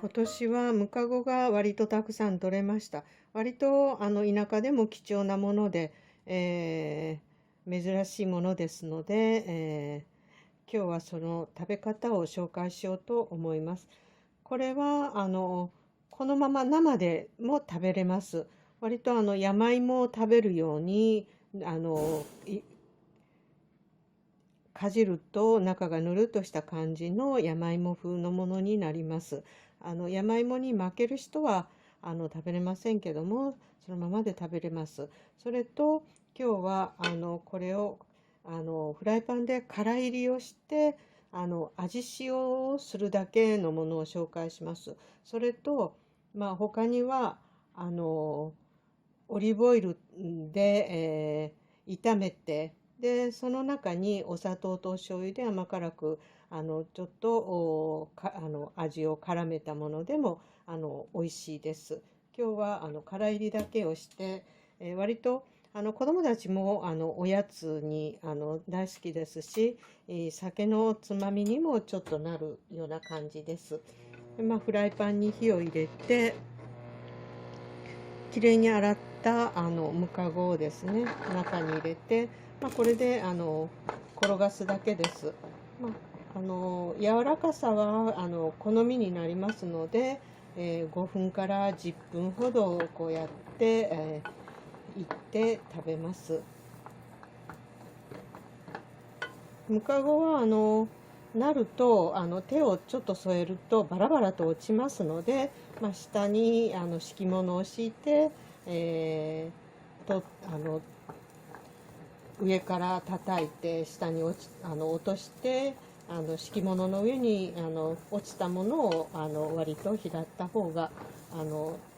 今年はムカゴが割とたくさん取れました。割と田舎でも貴重なもので、珍しいものですので、今日はその食べ方を紹介しようと思います。これはこのまま生でも食べれます。割と山芋を食べるようにかじると中がぬるっとした感じの山芋風のものになります。山芋に負ける人は食べれませんけども、そのままで食べれます。それと今日はこれをフライパンで空炒りをして味塩をするだけのものを紹介します。それと、他にはオリーブオイルで、炒めて、でその中にお砂糖とお醤油で甘辛くちょっと味を絡めたものでも美味しいです。今日は空炒りだけをして、割と子どもたちもおやつに大好きですし、酒のつまみにもちょっとなるような感じです。で、フライパンに火を入れて、きれいに洗ったムカゴをですね、中に入れて、これで転がすだけです。柔らかさは好みになりますので、5分から10分ほどこうやって、いって食べます。ムカゴはなると手をちょっと添えるとバラバラと落ちますので、下に敷物を敷いて、えーと上から叩いて下に落として、敷物の上に落ちたものを割と平った方が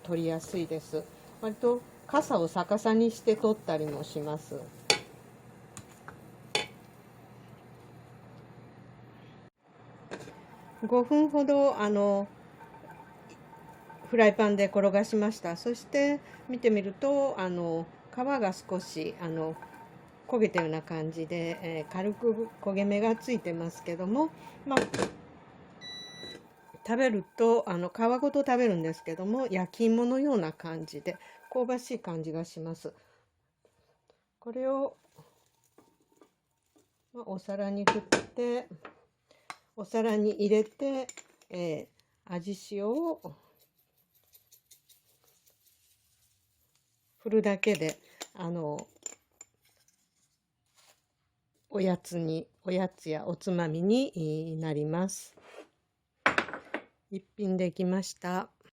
取りやすいです。割と傘を逆さにして取ったりもします。5分ほどフライパンで転がしました。そして見てみると皮が少し焦げたような感じで、軽く焦げ目がついてますけども、食べると皮ごと食べるんですけども、焼き芋のような感じで香ばしい感じがします。これを、お皿に振って、お皿に入れて、味塩を振るだけでおやつやおつまみになります。一品できました。